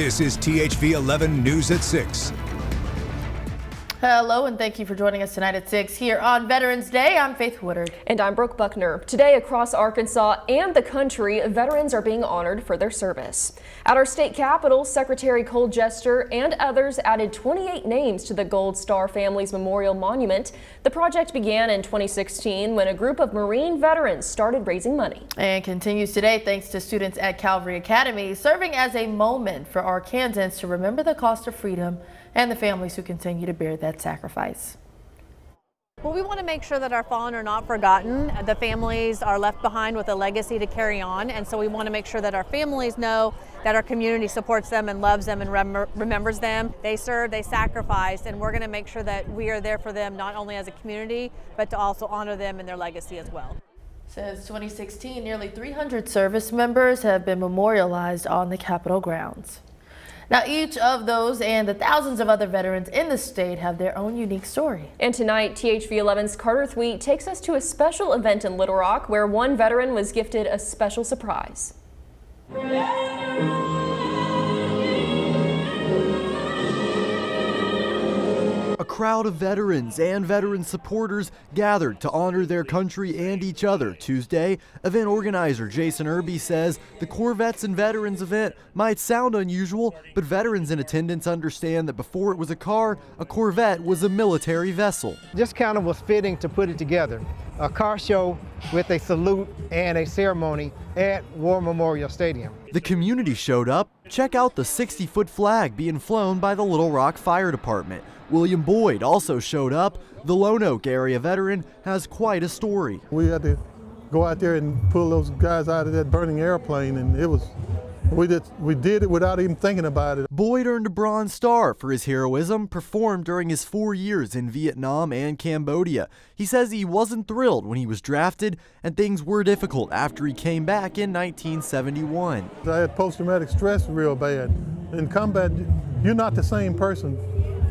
This is THV 11 News at 6. Hello and thank you for joining us tonight at 6 here on Veterans Day. I'm Faith Woodard. And I'm Brooke Buckner. Today across Arkansas and the country, veterans are being honored for their service. At our state capitol, Secretary Cole Jester and others added 28 names to the Gold Star Family's Memorial Monument. The project began in 2016 when a group of Marine veterans started raising money. And continues today thanks to students at Calvary Academy, serving as a moment for Arkansans to remember the cost of freedom and the families who continue to bear that sacrifice. Well, we want to make sure that our fallen are not forgotten. The families are left behind with a legacy to carry on, and so we want to make sure that our families know that our community supports them and loves them and remembers them. They served, they sacrificed, and we're going to make sure that we are there for them not only as a community, but to also honor them and their legacy as well. Since 2016, nearly 300 service members have been memorialized on the Capitol grounds. Now, each of those and the thousands of other veterans in the state have their own unique story. And tonight, THV 11's Carter Thweet takes us to a special event in Little Rock where one veteran was gifted a special surprise. A crowd of veterans and veteran supporters gathered to honor their country and each other Tuesday. Event organizer Jason Irby says the Corvettes and Veterans event might sound unusual, but veterans in attendance understand that before it was a car, a Corvette was a military vessel. Just kind of was fitting to put it together. A car show with a salute and a ceremony at War Memorial Stadium. The community showed up. Check out the 60-foot flag being flown by the Little Rock Fire Department. William Boyd also showed up. The Lone Oak area veteran has quite a story. We had to go out there and pull those guys out of that burning airplane, and we did it without even thinking about it. Boyd earned a Bronze Star for his heroism performed during his 4 years in Vietnam and Cambodia. He says he wasn't thrilled when he was drafted, and things were difficult after he came back in 1971. I had post-traumatic stress real bad. In combat, you're not the same person.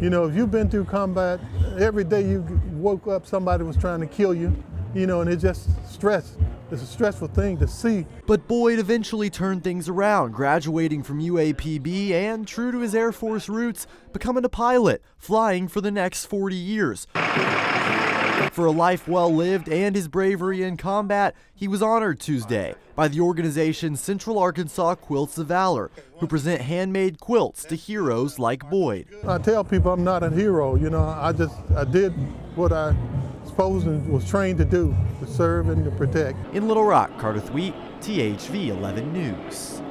You know, if you've been through combat, every day you woke up, somebody was trying to kill you, you know, and it's just stress. It's a stressful thing to see. But Boyd eventually turned things around, graduating from UAPB and, true to his Air Force roots, becoming a pilot, flying for the next 40 years. For a life well lived and his bravery in combat, he was honored Tuesday by the organization Central Arkansas Quilts of Valor, who present handmade quilts to heroes like Boyd. I tell people I'm not a hero, you know, I did what I supposed and was trained to do, to serve and to protect. In Little Rock, Carter Thweet, THV 11 News.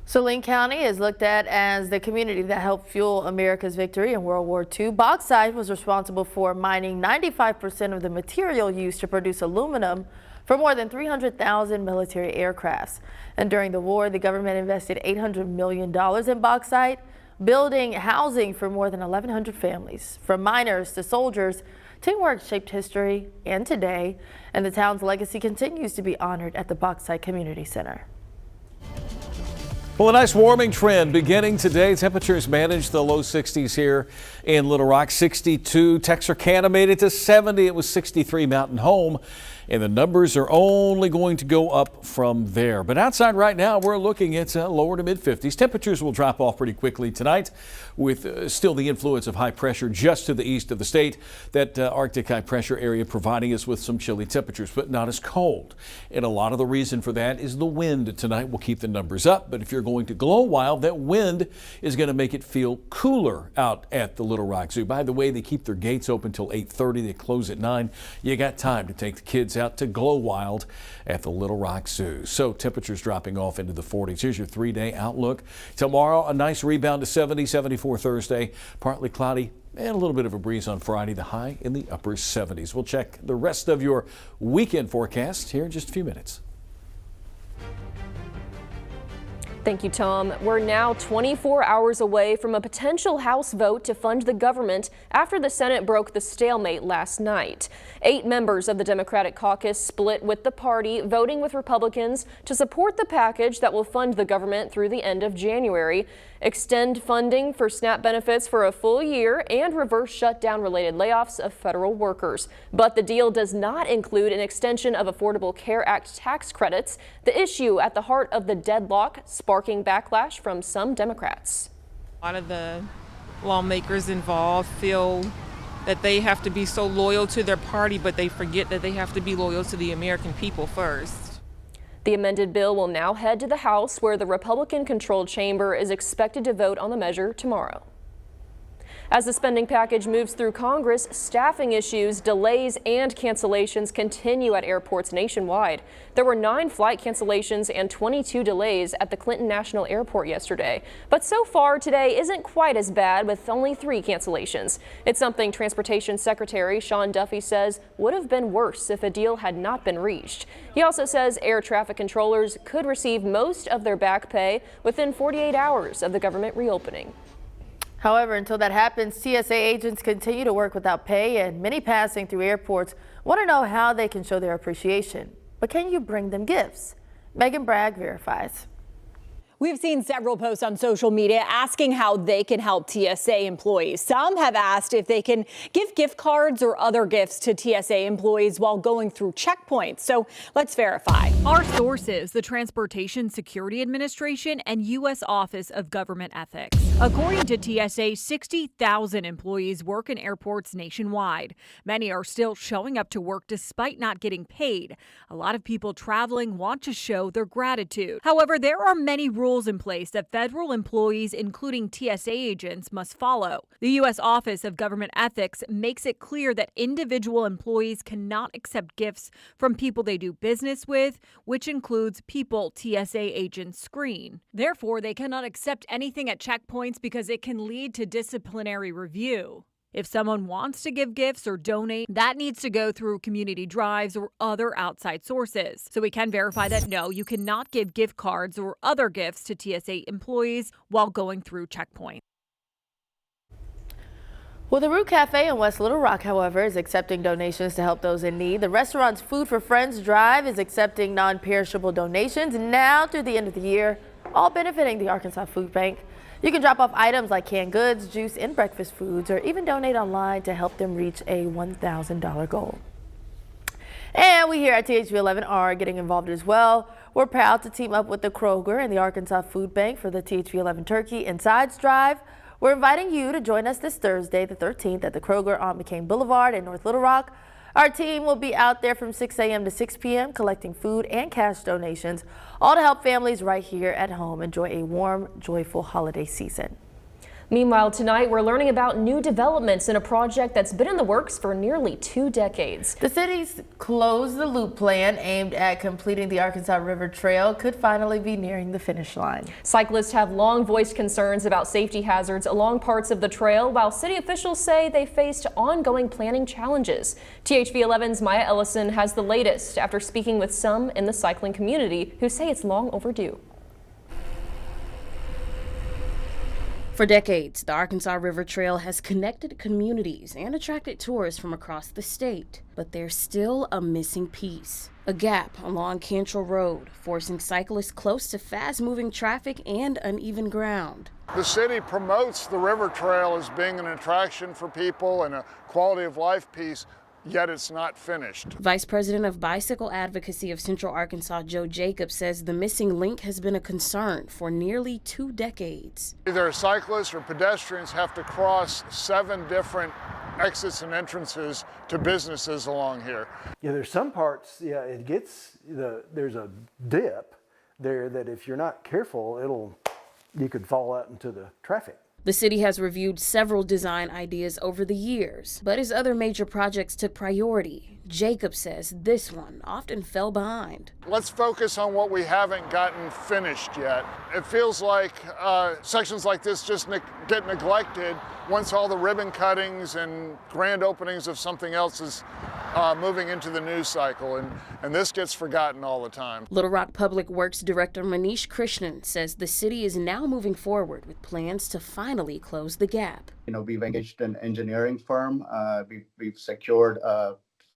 Saline County is looked at as the community that helped fuel America's victory in World War II. Bauxite was responsible for mining 95% of the material used to produce aluminum for more than 300,000 military aircrafts. And during the war, the government invested $800 million in bauxite, building housing for more than 1,100 families. From miners to soldiers, teamwork shaped history and today, and the town's legacy continues to be honored at the Bauxite Community Center. Well, a nice warming trend beginning today. Temperatures managed the low 60s here in Little Rock. 62. Texarkana made it to 70. It was 63 Mountain Home. And the numbers are only going to go up from there. But outside right now, we're looking at lower to mid 50s. Temperatures will drop off pretty quickly tonight with still the influence of high pressure just to the east of the state. That Arctic high pressure area providing us with some chilly temperatures, but not as cold. And a lot of the reason for that is the wind tonight will keep the numbers up. But if you're going to Glow Wild, that wind is going to make it feel cooler out at the Little Rock Zoo. By the way, they keep their gates open till 8:30. They close at 9. You got time to take the kids out to Glow Wild at the Little Rock Zoo. So temperatures dropping off into the 40s. Here's your 3-day outlook. Tomorrow, a nice rebound to 70, 74 Thursday, partly cloudy and a little bit of a breeze on Friday, the high in the upper 70s. We'll check the rest of your weekend forecast here in just a few minutes. Thank you, Tom. We're now 24 hours away from a potential House vote to fund the government after the Senate broke the stalemate last night. 8 members of the Democratic caucus split with the party, voting with Republicans to support the package that will fund the government through the end of January, extend funding for SNAP benefits for a full year, and reverse shutdown-related layoffs of federal workers. But the deal does not include an extension of Affordable Care Act tax credits. The issue at the heart of the deadlock, sparking backlash from some Democrats. A lot of the lawmakers involved feel that they have to be so loyal to their party, but they forget that they have to be loyal to the American people first. The amended bill will now head to the House, where the Republican-controlled chamber is expected to vote on the measure tomorrow. As the spending package moves through Congress, staffing issues, delays, and cancellations continue at airports nationwide. There were 9 flight cancellations and 22 delays at the Clinton National Airport yesterday. But so far today isn't quite as bad, with only 3 cancellations. It's something Transportation Secretary Sean Duffy says would have been worse if a deal had not been reached. He also says air traffic controllers could receive most of their back pay within 48 hours of the government reopening. However, until that happens, TSA agents continue to work without pay, and many passing through airports want to know how they can show their appreciation. But can you bring them gifts? Megan Bragg verifies. We've seen several posts on social media asking how they can help TSA employees. Some have asked if they can give gift cards or other gifts to TSA employees while going through checkpoints. So let's verify. Our sources, the Transportation Security Administration and U.S. Office of Government Ethics. According to TSA, 60,000 employees work in airports nationwide. Many are still showing up to work despite not getting paid. A lot of people traveling want to show their gratitude. However, there are many rules in place that federal employees, including TSA agents, must follow. The U.S. Office of Government Ethics makes it clear that individual employees cannot accept gifts from people they do business with, which includes people TSA agents screen. Therefore, they cannot accept anything at checkpoints because it can lead to disciplinary review. If someone wants to give gifts or donate, that needs to go through community drives or other outside sources. So we can verify that no, you cannot give gift cards or other gifts to TSA employees while going through checkpoints. Well, the Root Cafe in West Little Rock, however, is accepting donations to help those in need. The restaurant's Food for Friends drive is accepting non-perishable donations now through the end of the year, all benefiting the Arkansas Food Bank. You can drop off items like canned goods, juice, and breakfast foods, or even donate online to help them reach a $1,000 goal. And we here at THV 11 are getting involved as well. We're proud to team up with the Kroger and the Arkansas Food Bank for the THV 11 Turkey and Sides Drive. We're inviting you to join us this Thursday, the 13th, at the Kroger on McCain Boulevard in North Little Rock. Our team will be out there from 6 a.m. to 6 p.m. collecting food and cash donations, all to help families right here at home enjoy a warm, joyful holiday season. Meanwhile, tonight we're learning about new developments in a project that's been in the works for nearly 2 decades. The city's Close the Loop plan, aimed at completing the Arkansas River Trail, could finally be nearing the finish line. Cyclists have long voiced concerns about safety hazards along parts of the trail, while city officials say they faced ongoing planning challenges. THV 11's Maya Ellison has the latest after speaking with some in the cycling community who say it's long overdue. For decades, the Arkansas River Trail has connected communities and attracted tourists from across the state. But there's still a missing piece. A gap along Cantrell Road, forcing cyclists close to fast-moving traffic and uneven ground. The city promotes the River Trail as being an attraction for people and a quality of life piece, yet it's not finished. Vice President of Bicycle Advocacy of Central Arkansas, Joe Jacobs, says the missing link has been a concern for nearly 2 decades. Either cyclists or pedestrians have to cross 7 different exits and entrances to businesses along here. Yeah, there's some parts, it gets, there's a dip there that if you're not careful, you could fall out into the traffic. The city has reviewed several design ideas over the years, but as other major projects took priority, Jacob says this one often fell behind. Let's focus on what we haven't gotten finished yet. It feels like sections like this just get neglected once all the ribbon cuttings and grand openings of something else is moving into the news cycle, and this gets forgotten all the time. Little Rock Public Works Director Manish Krishnan says the city is now moving forward with plans to finally close the gap. We've engaged an engineering firm. We've secured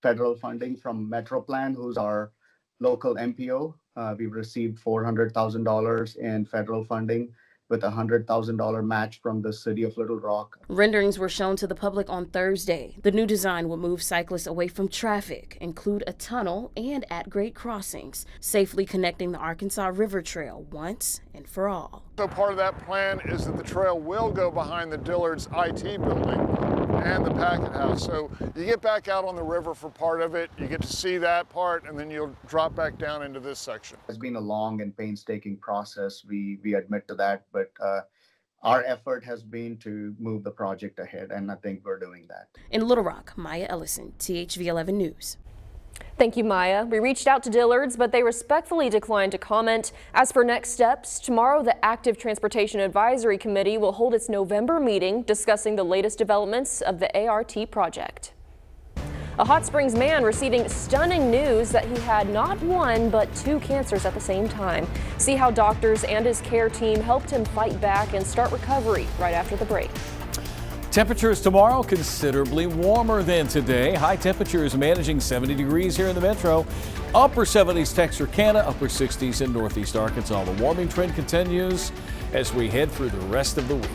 federal funding from Metroplan, who's our local MPO. We've received $400,000 in federal funding, with a $100,000 match from the city of Little Rock. Renderings were shown to the public on Thursday. The new design will move cyclists away from traffic, include a tunnel and at-grade crossings, safely connecting the Arkansas River Trail once and for all. So part of that plan is that the trail will go behind the Dillard's IT building and the Packet House. So you get back out on the river for part of it, you get to see that part, and then you'll drop back down into this section. It's been a long and painstaking process. We admit to that, but our effort has been to move the project ahead, and I think we're doing that. In Little Rock, Maya Ellison, THV 11 News. Thank you, Maya. We reached out to Dillard's, but they respectfully declined to comment. As for next steps, tomorrow the Active Transportation Advisory Committee will hold its November meeting discussing the latest developments of the ART project. A Hot Springs man receiving stunning news that he had not one, but 2 cancers at the same time. See how doctors and his care team helped him fight back and start recovery right after the break. Temperatures tomorrow considerably warmer than today. High temperatures managing 70 degrees here in the metro. Upper 70s Texarkana, upper 60s in northeast Arkansas. The warming trend continues as we head through the rest of the week.